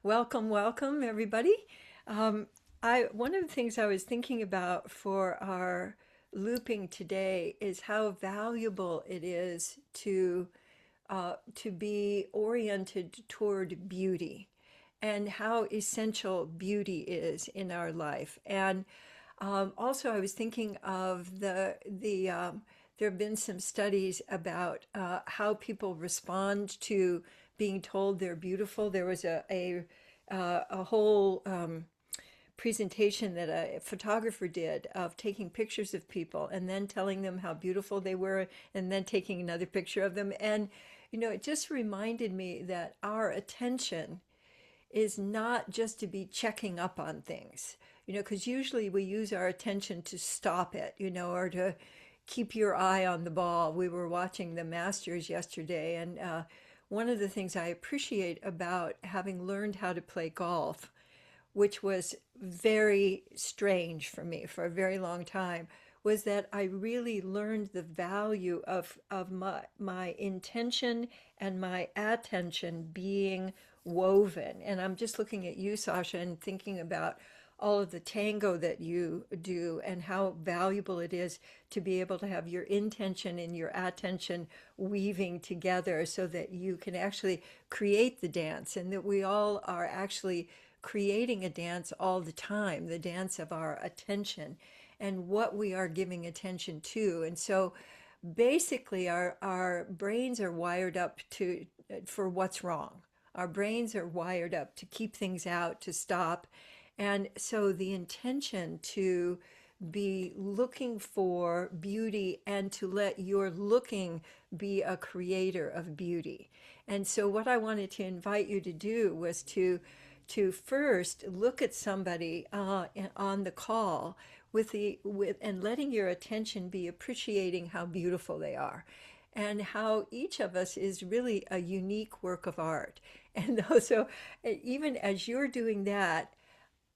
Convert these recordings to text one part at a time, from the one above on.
Welcome, welcome, everybody. Um, one of the things I was thinking about for our looping today is how valuable it is to be oriented toward beauty, and how essential beauty is in our life. And also, I was thinking of there have been some studies about how people respond to being told they're beautiful. There was a whole presentation that a photographer did of taking pictures of people and then telling them how beautiful they were and then taking another picture of them. And, it just reminded me that our attention is not just to be checking up on things, because usually we use our attention to stop it, or to keep your eye on the ball. We were watching the Masters yesterday, and one of the things I appreciate about having learned how to play golf, which was very strange for me for a very long time, was that I really learned the value of my intention and my attention being woven. And I'm just looking at you, Sasha, and thinking about all of the tango that you do and how valuable it is to be able to have your intention and your attention weaving together so that you can actually create the dance, and that we all are actually creating a dance all the time, the dance of our attention and what we are giving attention to. And so basically our brains are wired up to for what's wrong. Our brains are wired up to keep things out, to stop. And so the intention to be looking for beauty and to let your looking be a creator of beauty. And so what I wanted to invite you to do was to first look at somebody on the call with and letting your attention be appreciating how beautiful they are, and how each of us is really a unique work of art. And also, even as you're doing that,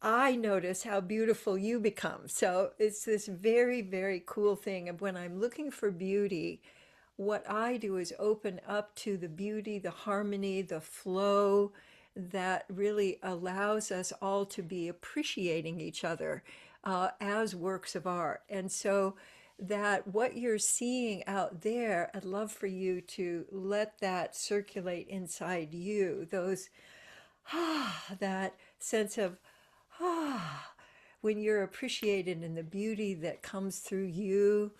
I notice how beautiful you become. So it's this very, very cool thing. And when I'm looking for beauty, what I do is open up to the beauty, the harmony, the flow that really allows us all to be appreciating each other as works of art. And so that what you're seeing out there, I'd love for you to let that circulate inside you, those that sense of when you're appreciated in the beauty that comes through you.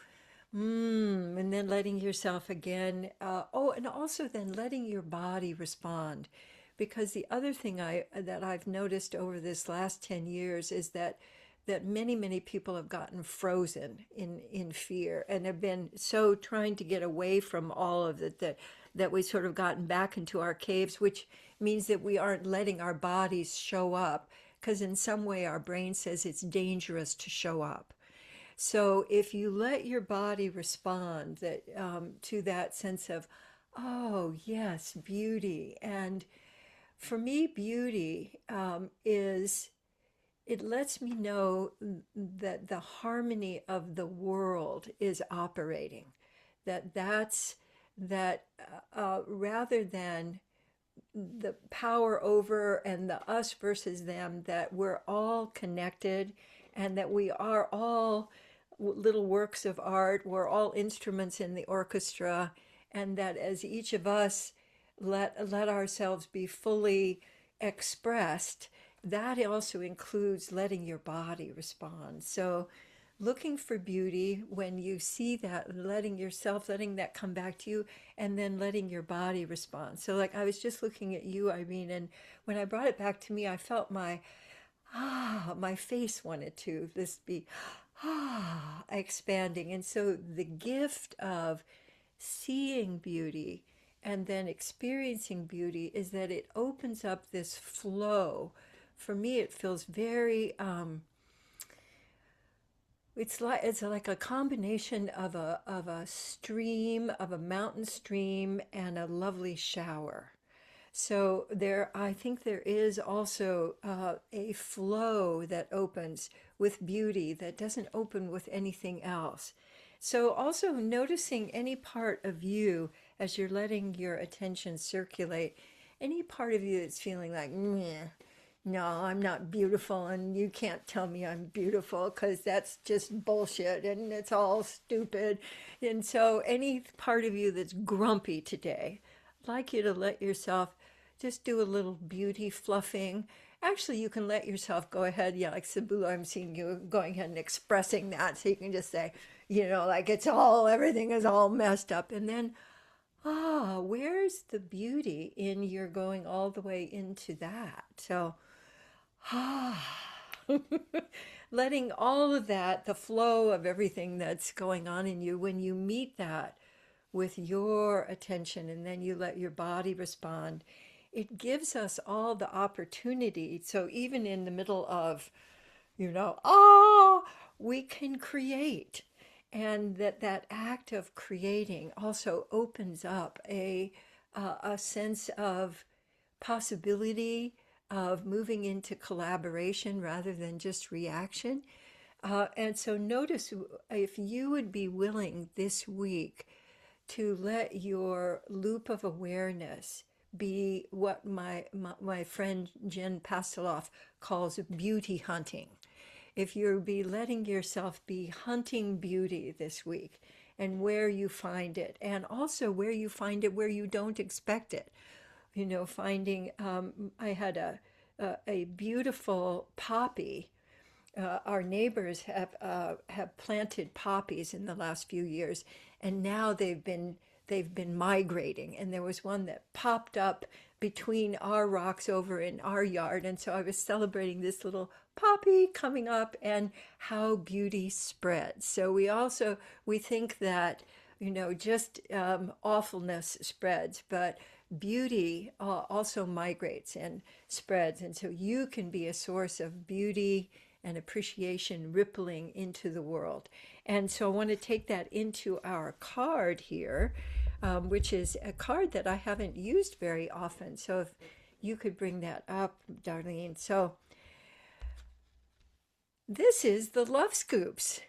And then letting yourself again, and also then letting your body respond. Because the other thing that I've noticed over this last 10 years is that many, many people have gotten frozen in fear and have been so trying to get away from all of it, that we've sort of gotten back into our caves, which means that we aren't letting our bodies show up, because in some way our brain says it's dangerous to show up. So if you let your body respond to that sense of, oh yes, beauty. And for me, beauty is, it lets me know that the harmony of the world is operating. Rather than the power over and the us versus them, that we're all connected and that we are all little works of art. We're all instruments in the orchestra, and that as each of us let ourselves be fully expressed, that also includes letting your body respond. So looking for beauty when you see that, letting that come back to you, and then letting your body respond. So like I was just looking at you, Irene, and when I brought it back to me, I felt my face wanted to this be expanding. And so the gift of seeing beauty and then experiencing beauty is that it opens up this flow. For me, it feels very it's like a combination of a stream, of a mountain stream, and a lovely shower. So I think there is also a flow that opens with beauty that doesn't open with anything else. So also noticing any part of you as you're letting your attention circulate, any part of you that's feeling like, "Meh, no, I'm not beautiful, and you can't tell me I'm beautiful because that's just bullshit and it's all stupid." And so, any part of you that's grumpy today, I'd like you to let yourself just do a little beauty fluffing. Actually, you can let yourself go ahead. Yeah, like Sabula, I'm seeing you going ahead and expressing that. So you can just say, like everything is all messed up. And then, where's the beauty in your going all the way into that? So, letting all of that, the flow of everything that's going on in you, when you meet that with your attention and then you let your body respond, it gives us all the opportunity. So even in the middle of, we can create. And that act of creating also opens up a sense of possibility of moving into collaboration rather than just reaction. And so notice if you would be willing this week to let your loop of awareness be what my friend Jen Pasteloff calls beauty hunting. If you'll be letting yourself be hunting beauty this week, and where you find it, and also where you find it where you don't expect it. Finding, I had a beautiful poppy. Our neighbors have planted poppies in the last few years, and now they've been migrating. And there was one that popped up between our rocks over in our yard, and so I was celebrating this little poppy coming up and how beauty spreads. So we think that just awfulness spreads, but beauty also migrates and spreads. And so you can be a source of beauty and appreciation rippling into the world. And so I want to take that into our card here, which is a card that I haven't used very often. So if you could bring that up, Darlene. So this is the Love Scoops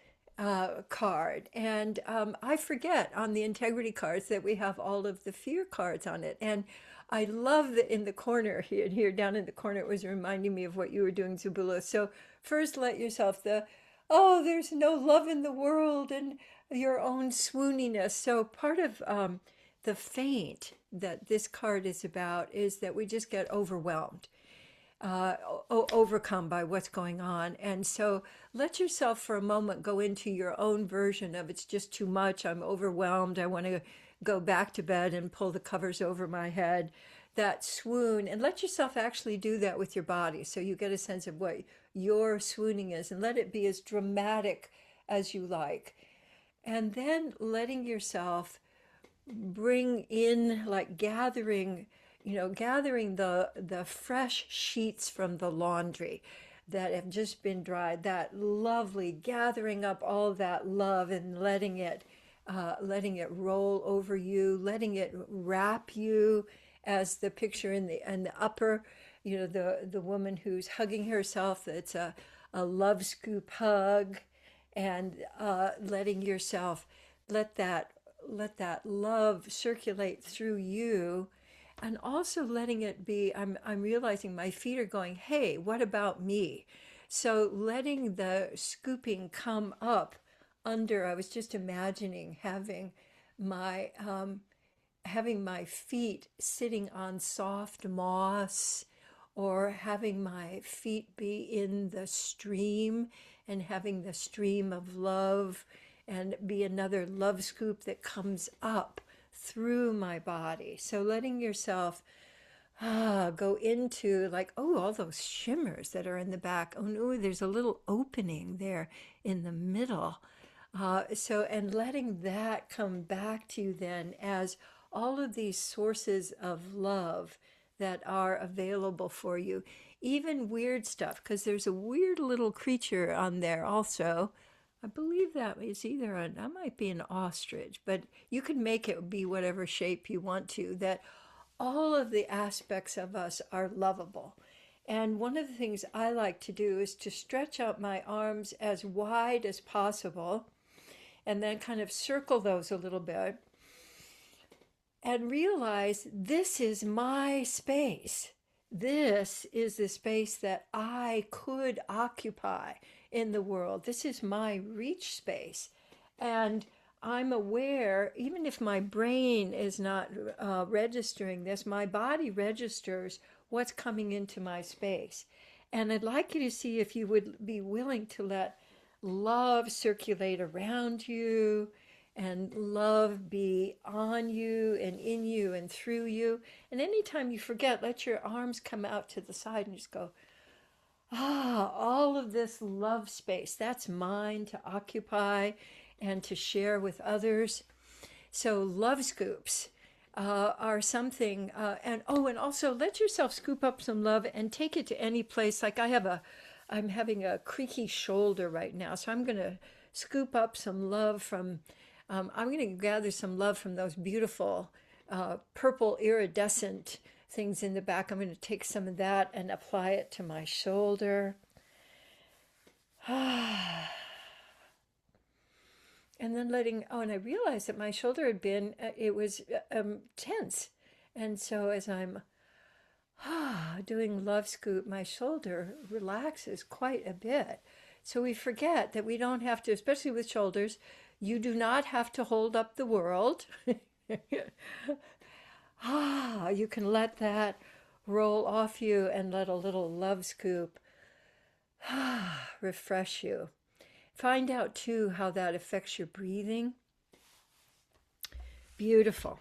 card. And I forget on the integrity cards that we have all of the fear cards on it. And I love that in the corner here down in the corner, it was reminding me of what you were doing, Zubula. So first let yourself there's no love in the world and your own swooniness. So part of the faint that this card is about is that we just get overwhelmed, overcome by what's going on. And so let yourself for a moment go into your own version of it's just too much. I'm overwhelmed. I want to go back to bed and pull the covers over my head. That swoon, and let yourself actually do that with your body so you get a sense of what your swooning is, and let it be as dramatic as you like. And then letting yourself bring in, like gathering the fresh sheets from the laundry that have just been dried, that lovely gathering up all that love and letting it roll over you, letting it wrap you, as the picture in the upper, the woman who's hugging herself. It's a love scoop hug, and letting yourself let that love circulate through you, and also letting it be. I'm realizing my feet are going, hey, what about me? So letting the scooping come up under. I was just imagining my having my feet sitting on soft moss, or having my feet be in the stream and having the stream of love and be another love scoop that comes up through my body. So letting yourself go into, like, oh, all those shimmers that are in the back. Oh no, there's a little opening there in the middle. And letting that come back to you then as all of these sources of love that are available for you. Even weird stuff, because there's a weird little creature on there also. I believe that is that might be an ostrich, but you can make it be whatever shape you want to, that all of the aspects of us are lovable. And one of the things I like to do is to stretch out my arms as wide as possible and then kind of circle those a little bit. and realize this is my space. This is the space that I could occupy in the world. This is my reach space. And I'm aware, even if my brain is not registering this, my body registers what's coming into my space. And I'd like you to see if you would be willing to let love circulate around you and love be on you and in you and through you. And anytime you forget, let your arms come out to the side and just go, all of this love space, that's mine to occupy and to share with others. So love scoops are something, and also let yourself scoop up some love and take it to any place. Like I'm having a creaky shoulder right now, so I'm going to scoop up some love from, I'm going to gather some love from those beautiful purple iridescent things in the back. I'm going to take some of that and apply it to my shoulder. And then and I realized that my shoulder had been, it was tense. And so as I'm doing love scoop, my shoulder relaxes quite a bit. So we forget that we don't have to, especially with shoulders, you do not have to hold up the world. You can let that roll off you and let a little love scoop refresh you. Find out too how that affects your breathing. Beautiful.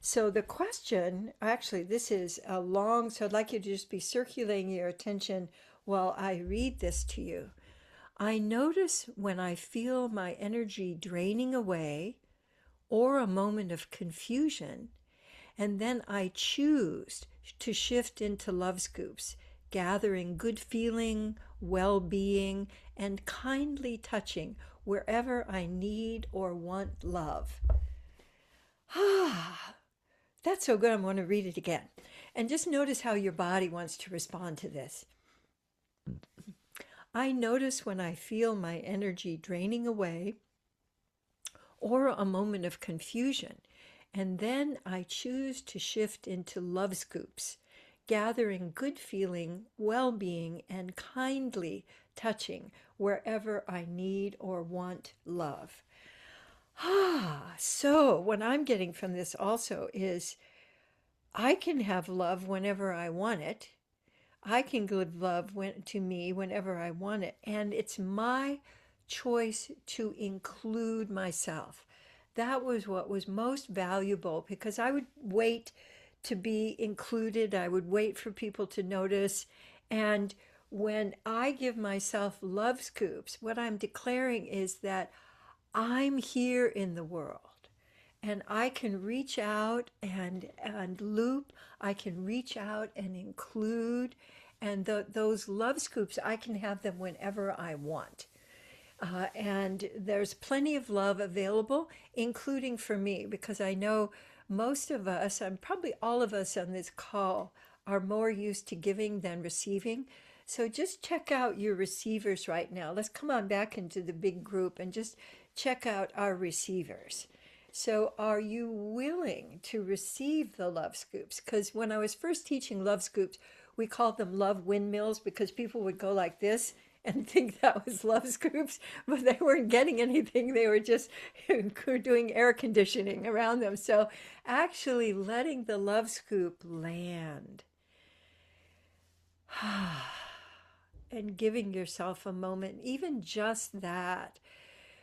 So the question, actually, this is a long, so I'd like you to just be circulating your attention while I read this to you. I notice when I feel my energy draining away or a moment of confusion, and then I choose to shift into love scoops, gathering good feeling, well-being, and kindly touching wherever I need or want love. That's so good. I'm going to read it again. And just notice how your body wants to respond to this. I notice when I feel my energy draining away or a moment of confusion, and then I choose to shift into love scoops, gathering good feeling, well-being, and kindly touching wherever I need or want love. So what I'm getting from this also is I can have love whenever I want it. I can give love to me whenever I want it. And it's my choice to include myself. That was what was most valuable, because I would wait to be included. I would wait for people to notice. And when I give myself love scoops, what I'm declaring is that I'm here in the world. And I can reach out and loop. I can reach out and include. And those love scoops, I can have them whenever I want. And there's plenty of love available, including for me, because I know most of us, and probably all of us on this call, are more used to giving than receiving. So just check out your receivers right now. Let's come on back into the big group and just check out our receivers. So are you willing to receive the love scoops? Because when I was first teaching love scoops, we called them love windmills, because people would go like this and think that was love scoops, but they weren't getting anything. They were just doing air conditioning around them. So actually letting the love scoop land and giving yourself a moment, even just that.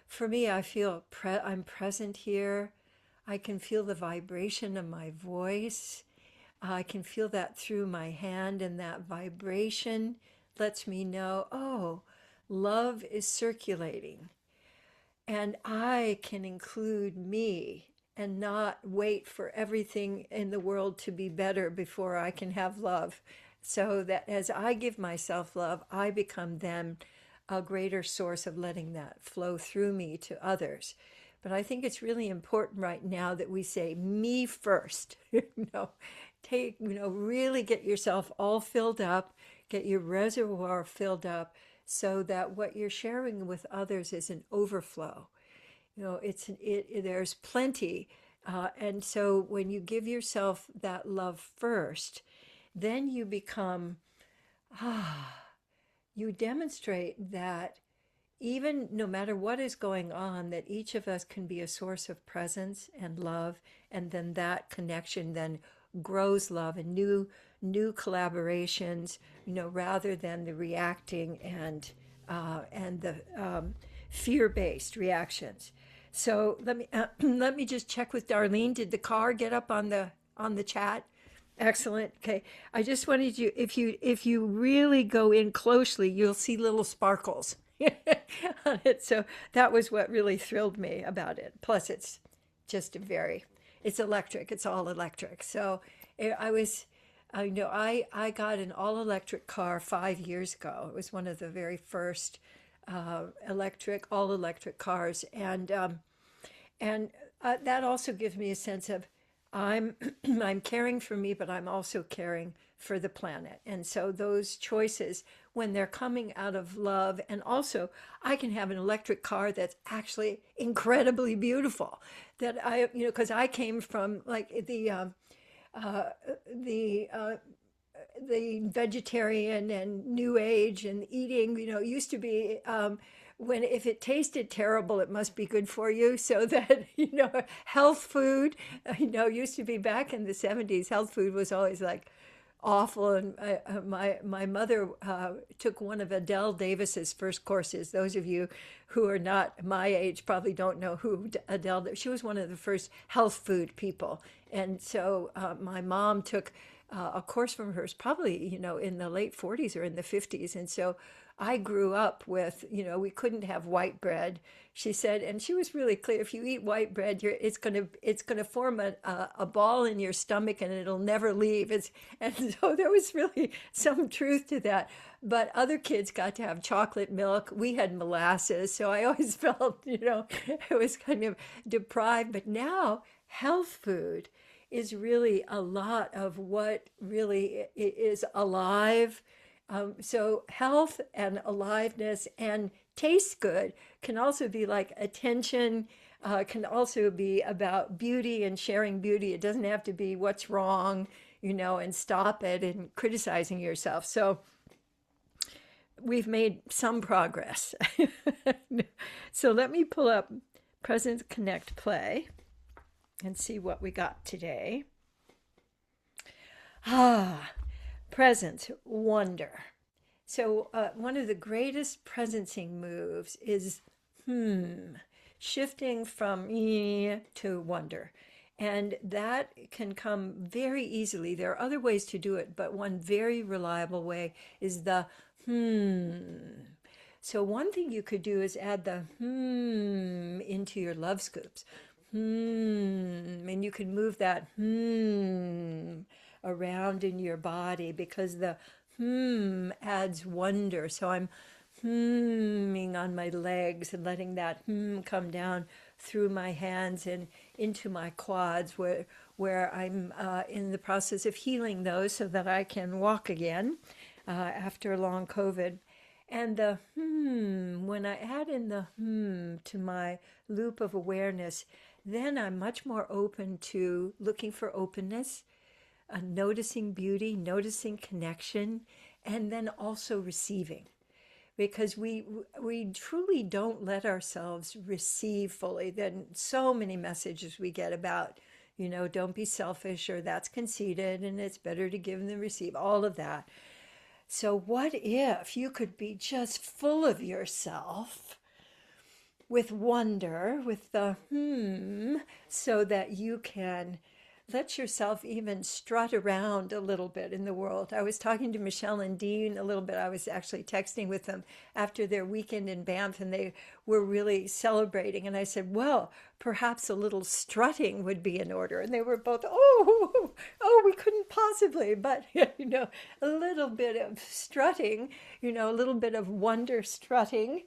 For me, I feel I'm present here. I can feel the vibration of my voice. I can feel that through my hand, and that vibration lets me know, oh, love is circulating. And I can include me and not wait for everything in the world to be better before I can have love. So that as I give myself love, I become then a greater source of letting that flow through me to others. But I think it's really important right now that we say me first. Really get yourself all filled up, get your reservoir filled up, so that what you're sharing with others is an overflow. There's plenty And so when you give yourself that love first, then you become, you demonstrate that even no matter what is going on, that each of us can be a source of presence and love, and then that connection then grows love and new collaborations, rather than the reacting and the fear-based reactions. So let me just check with Darlene. Did the car get up on the chat? Excellent. Okay. I just wanted you, if you really go in closely, you'll see little sparkles on it. So that was what really thrilled me about it. Plus, it's just it's electric. It's all electric. So I was, I got an all electric car 5 years ago. It was one of the very first all electric cars, and that also gives me a sense of I'm I'm caring for me, but I'm also caring for the planet. And so those choices, when they're coming out of love, and also I can have an electric car that's actually incredibly beautiful. That because I came from like uh, the the vegetarian and new age and eating, used to be when if it tasted terrible, it must be good for you. So that, health food, used to be back in the 70s, health food was always like awful. And my mother took one of Adele Davis's first courses. Those of you who are not my age probably don't know who Adele. She was one of the first health food people, and so my mom took a course from hers probably in the late 40s or in the 50s, and so I grew up with, we couldn't have white bread, she said, and she was really clear. If you eat white bread, it's gonna form a ball in your stomach and it'll never leave. And so there was really some truth to that. But other kids got to have chocolate milk. We had molasses, so I always felt, it was kind of deprived. But now health food is really a lot of what really is alive. So health and aliveness and taste good can also be like attention, can also be about beauty and sharing beauty. It doesn't have to be what's wrong, and stop it and criticizing yourself. So we've made some progress. So let me pull up Present Connect Play and see what we got today. Present wonder. So one of the greatest presencing moves is shifting from to wonder. And that can come very easily. There are other ways to do it, but one very reliable way is the So one thing you could do is add the into your love scoops. And you can move that around in your body, because the adds wonder. So I'm on my legs and letting that come down through my hands and into my quads, where I'm in the process of healing those so that I can walk again after long COVID. And the when I add in the to my loop of awareness, then I'm much more open to looking for openness, noticing beauty, noticing connection, and then also receiving. Because we truly don't let ourselves receive fully. Then so many messages we get about, don't be selfish, or that's conceited and it's better to give than receive, all of that. So what if you could be just full of yourself with wonder, with the so that you can let yourself even strut around a little bit in the world. I was talking to Michelle and Dean a little bit. I was actually texting with them after their weekend in Banff, and they were really celebrating. And I said, well, perhaps a little strutting would be in order. And they were both, we couldn't possibly. But, a little bit of strutting, a little bit of wonder strutting,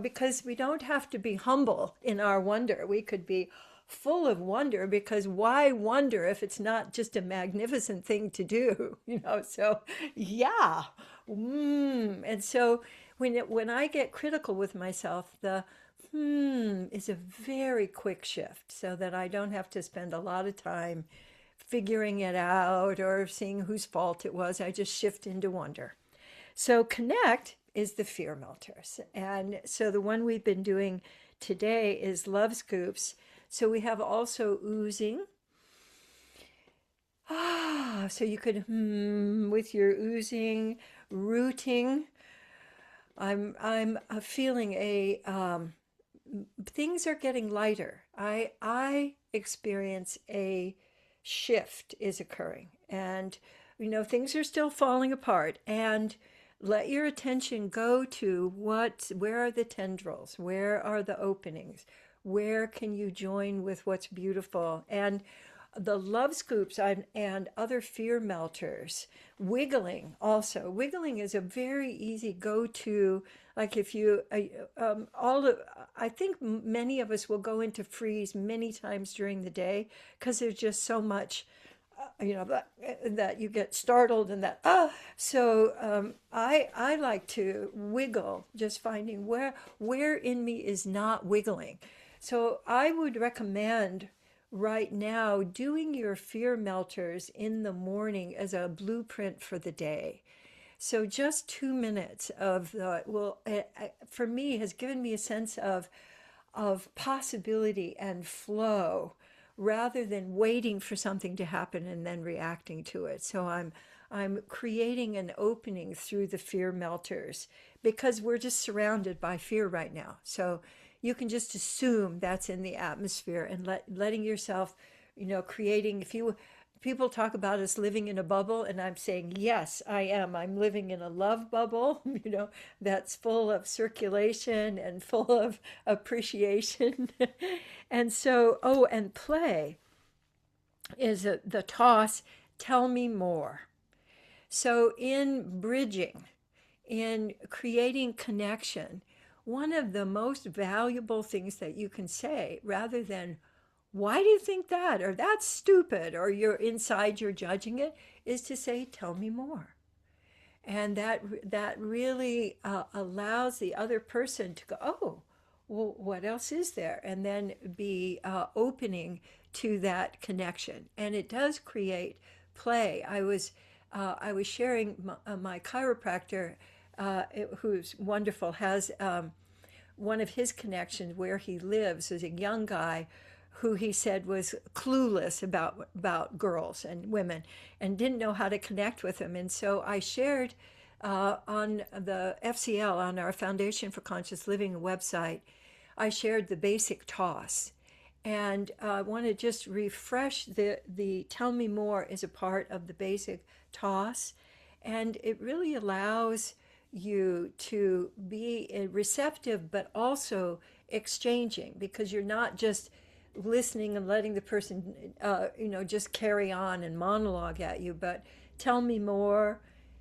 because we don't have to be humble in our wonder. We could be full of wonder, because why wonder if it's not just a magnificent thing to do, so yeah. And so when I get critical with myself, the is a very quick shift so that I don't have to spend a lot of time figuring it out or seeing whose fault it was. I just shift into wonder. So connect is the fear melters. And so the one we've been doing today is love scoops. So we have also oozing. So you could with your oozing, rooting. I'm feeling a things are getting lighter. I experience a shift is occurring, and things are still falling apart. And let your attention go to where are the tendrils, where are the openings, where can you join with what's beautiful. And the love scoops and other fear melters, wiggling also. Wiggling is a very easy go-to. Like if you, all of, I think many of us will go into freeze many times during the day because there's just so much, that you get startled and I like to wiggle, just finding where in me is not wiggling. So I would recommend right now doing your fear melters in the morning as a blueprint for the day. So just 2 minutes of the, well, for me, has given me a sense of possibility and flow rather than waiting for something to happen and then reacting to it. So I'm creating an opening through the fear melters because we're just surrounded by fear right now. So you can just assume that's in the atmosphere and letting yourself, creating. If you people talk about us living in a bubble, and I'm saying yes, I am. I'm living in a love bubble, that's full of circulation and full of appreciation. And so, oh, and play is the toss. Tell me more. So in bridging, in creating connection, one of the most valuable things that you can say, rather than, why do you think that? Or that's stupid, or you're judging it, is to say, tell me more. And that really allows the other person to go, oh, well, what else is there? And then be opening to that connection. And it does create play. I was sharing my chiropractor, who's wonderful, has one of his connections where he lives is a young guy who he said was clueless about girls and women and didn't know how to connect with them. And so I shared on the FCL, on our Foundation for Conscious Living website, I shared the basic toss. And I want to just refresh the tell me more is a part of the basic toss. And it really allows you to be receptive, but also exchanging, because you're not just listening and letting the person, just carry on and monologue at you, but tell me more,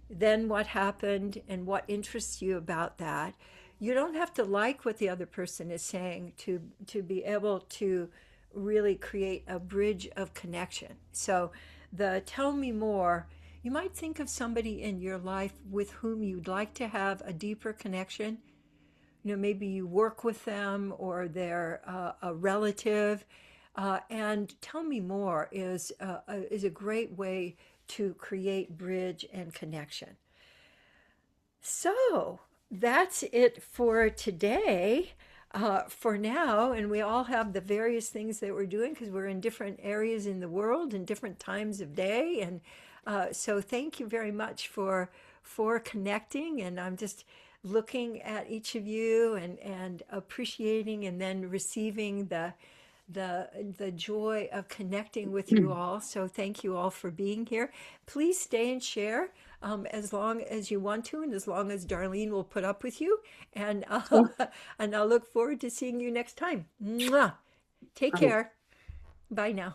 then what happened and what interests you about that. You don't have to like what the other person is saying to be able to really create a bridge of connection. So the tell me more, you might think of somebody in your life with whom you'd like to have a deeper connection. Maybe you work with them or they're a relative. And tell me more is a great way to create bridge and connection. So that's it for today. For now, and we all have the various things that we're doing because we're in different areas in the world and different times of day. And so thank you very much for connecting. And I'm just looking at each of you and appreciating and then receiving the joy of connecting with you all. So thank you all for being here. Please stay and share as long as you want to, and as long as Darlene will put up with you. And Sure. and I'll look forward to seeing you next time. Mwah. Take Right. care. Bye now.